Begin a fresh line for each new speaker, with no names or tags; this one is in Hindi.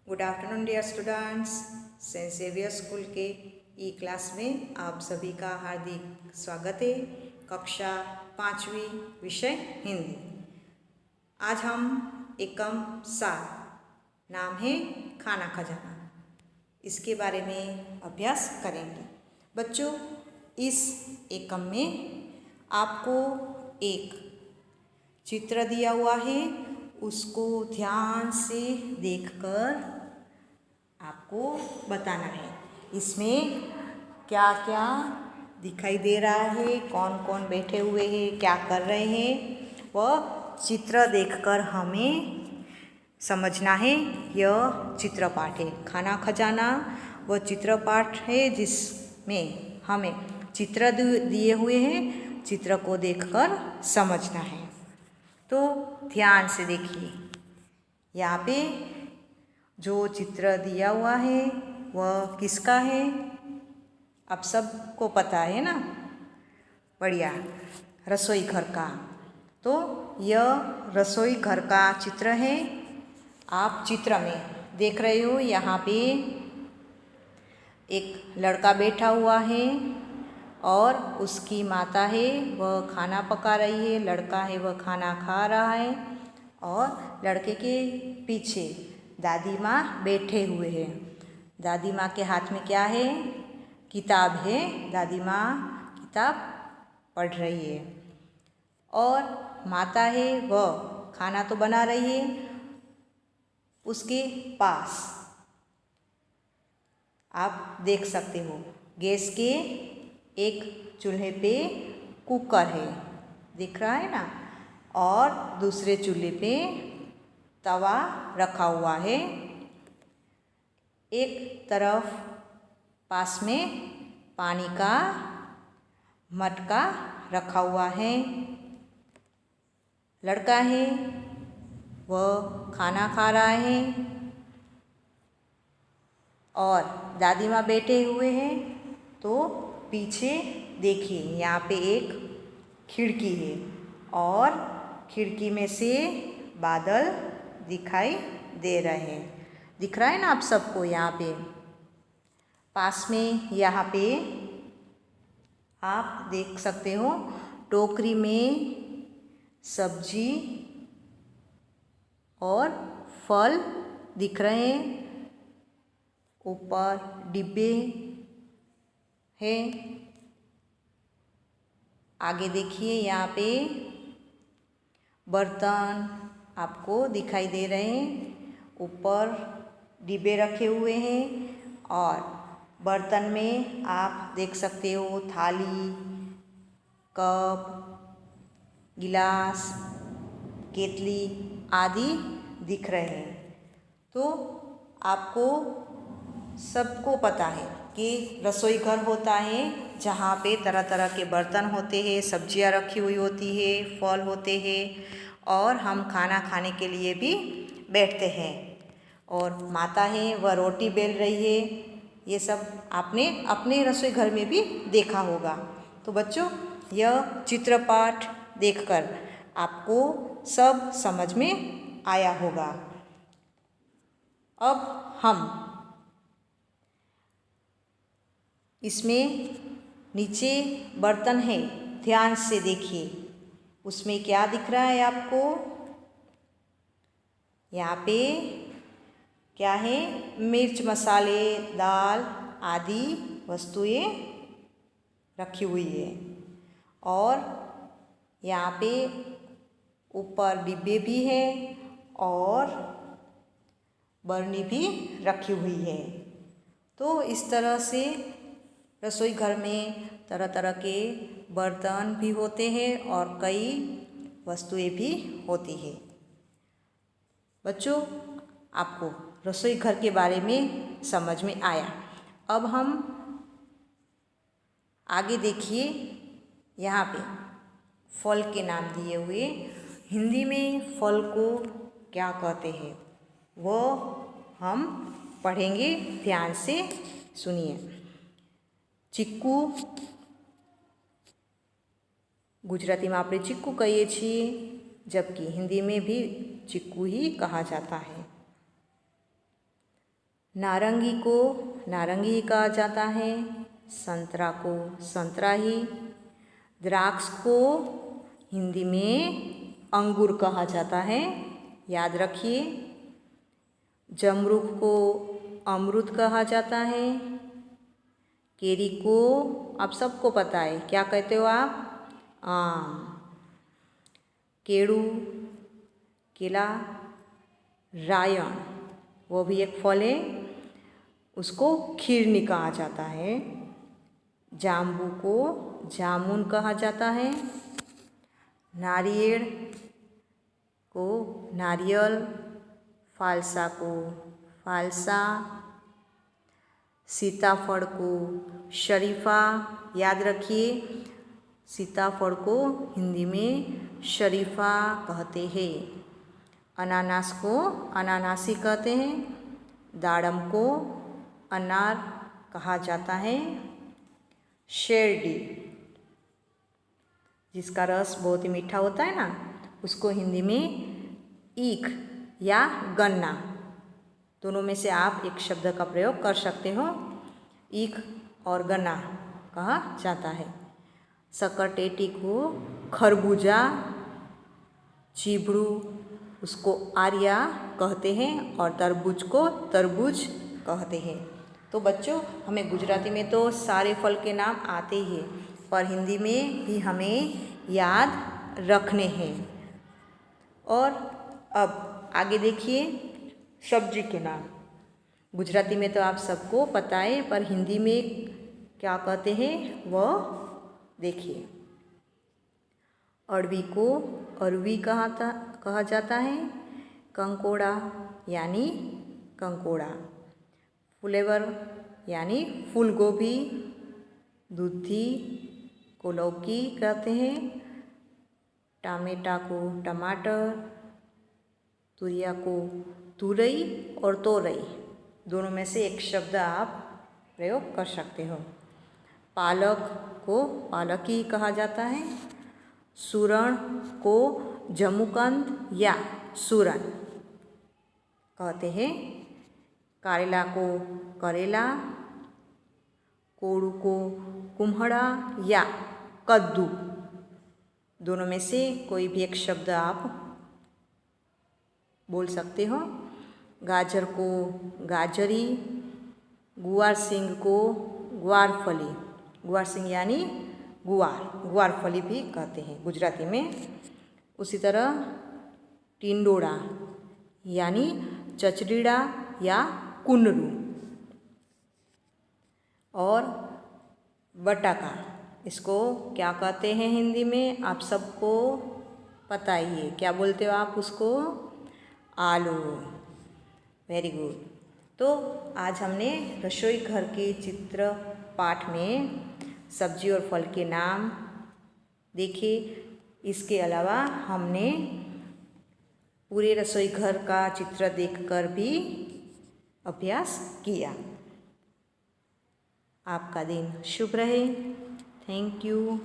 Good afternoon dear students. Saint Xavier school के ई क्लास में आप सभी का हार्दिक स्वागत है। कक्षा 5वीं, विषय हिंदी। आज हम एकम 7, नाम है खाना खजाना, इसके बारे में अभ्यास करेंगे। बच्चों, इस एकम में आपको एक चित्र दिया हुआ है, उसको ध्यान से देखकर आपको बताना है इसमें क्या क्या दिखाई दे रहा है, कौन कौन बैठे हुए हैं, क्या कर रहे हैं, वह चित्र देखकर हमें समझना है। यह चित्रपाठ है। खाना खजाना वह चित्रपाठ है जिसमें हमें चित्र दिए हुए हैं, चित्र को देखकर समझना है। तो ध्यान से देखिए, यहाँ पे जो चित्र दिया हुआ है वह किसका है? आप सबको पता है ना, बढ़िया, रसोई घर का। तो यह रसोई घर का चित्र है। आप चित्र में देख रहे हो, यहाँ पे एक लड़का बैठा हुआ है और उसकी माता है, वह खाना पका रही है। लड़का है, वह खाना खा रहा है और लड़के के पीछे दादी माँ बैठे हुए हैं। दादी माँ के हाथ में क्या है? किताब है। दादी माँ किताब पढ़ रही है और माता है, वह खाना तो बना रही है। उसके पास आप देख सकते हो, गैस के एक चूल्हे पे कुकर है, दिख रहा है ना, और दूसरे चूल्हे पे तवा रखा हुआ है। एक तरफ पास में पानी का मटका रखा हुआ है। लड़का है, वह खाना खा रहा है और दादी माँ बैठे हुए हैं। तो पीछे देखिए, यहाँ पे एक खिड़की है और खिड़की में से बादल दिखाई दे रहे हैं। दिख रहा है ना आप सबको? यहाँ पे पास में यहाँ पे आप देख सकते हो, टोकरी में सब्जी और फल दिख रहे हैं। ऊपर डिब्बे हैं। आगे देखिए, यहाँ पे बर्तन आपको दिखाई दे रहे हैं। ऊपर डिब्बे रखे हुए हैं और बर्तन में आप देख सकते हो थाली, कप, गिलास, केतली आदि दिख रहे हैं। तो आपको सबको पता है कि रसोई घर होता है जहाँ पे तरह तरह के बर्तन होते हैं, सब्जियाँ रखी हुई होती है, फल होते हैं और हम खाना खाने के लिए भी बैठते हैं। और माता है, वह रोटी बेल रही है। ये सब आपने अपने रसोई घर में भी देखा होगा। तो बच्चों, यह चित्रपाठ देखकर आपको सब समझ में आया होगा। अब हम इसमें नीचे बर्तन है, ध्यान से देखिए, उसमें क्या दिख रहा है आपको? यहाँ पे क्या है? मिर्च, मसाले, दाल आदि वस्तुएं रखी हुई है और यहाँ पे ऊपर डिब्बे भी है और बरनी भी रखी हुई है। तो इस तरह से रसोई घर में तरह तरह के बर्तन भी होते हैं और कई वस्तुएं भी होती हैं। बच्चों, आपको रसोई घर के बारे में समझ में आया। अब हम आगे देखिए, यहाँ पे फल के नाम दिए हुए। हिंदी में फल को क्या कहते हैं वो हम पढ़ेंगे, ध्यान से सुनिए। ચીક્કુ, गुजराती में આપણે ચીક્કુ કહીએ છીએ, जबकि हिंदी में भी चिक्कू ही कहा जाता है। नारंगी को नारंगी ही कहा जाता है, संतरा को संतरा ही, द्राक्ष को हिंदी में अंगूर कहा जाता है, याद रखिए। जमरूख को अमरूद कहा जाता है। केरी को आप सबको पता है, क्या कहते हो आप? आम। केड़ू, केला, रायन वो भी एक फल है, उसको खीरनी कहा जाता है। जाम्बू को जामुन कहा जाता है। नारियल को नारियल, फालसा को फालसा, सीताफल को शरीफा, याद रखिए सीताफल को हिंदी में शरीफा कहते हैं। अनानास को अनानासी कहते हैं। दाड़म को अनार कहा जाता है। शेरडी जिसका रस बहुत ही मीठा होता है ना, उसको हिंदी में ईख या गन्ना, दोनों में से आप एक शब्द का प्रयोग कर सकते हो। ईख और गन्ना कहा जाता है। सकरटेटी को खरबूजा, चिबड़ू उसको आर्या कहते हैं और तरबूज को तरबूज कहते हैं। तो बच्चों, हमें गुजराती में तो सारे फल के नाम आते ही हैं, पर हिंदी में भी हमें याद रखने हैं। और अब आगे देखिए सब्जी के नाम। गुजराती में तो आप सबको पता है, पर हिंदी में क्या कहते हैं वह देखिए। अरवी को अरवी कहा जाता है। कंकोड़ा यानी कंकोड़ा, फ्लेवर यानी फूल गोभी, दूधी को लौकी कहते हैं। टमाटा को टमाटर, तुरिया को तुरई और तोरई, दोनों में से एक शब्द आप प्रयोग कर सकते हो। पालक को पालक ही कहा जाता है। सूरण को जमुकंद या सूरन कहते हैं। करेला को करेला, कोड़ू को कुम्हड़ा या कद्दू, दोनों में से कोई भी एक शब्द आप बोल सकते हो। गाजर को गाजरी, गुआरसिंग को ग्वारफली, गुआरसिंग यानी ग्वारफली भी कहते हैं गुजराती में। उसी तरह टिंडोरा यानी चचरीड़ा या कुनरू, और बटाका इसको क्या कहते हैं हिंदी में, आप सबको पता ही है, क्या बोलते हो आप उसको? आलू। Very good. तो आज हमने रसोई घर के चित्र पाठ में सब्जी और फल के नाम देखे। इसके अलावा हमने पूरे रसोई घर का चित्र देखकर भी अभ्यास किया। आपका दिन शुभ रहे। Thank you.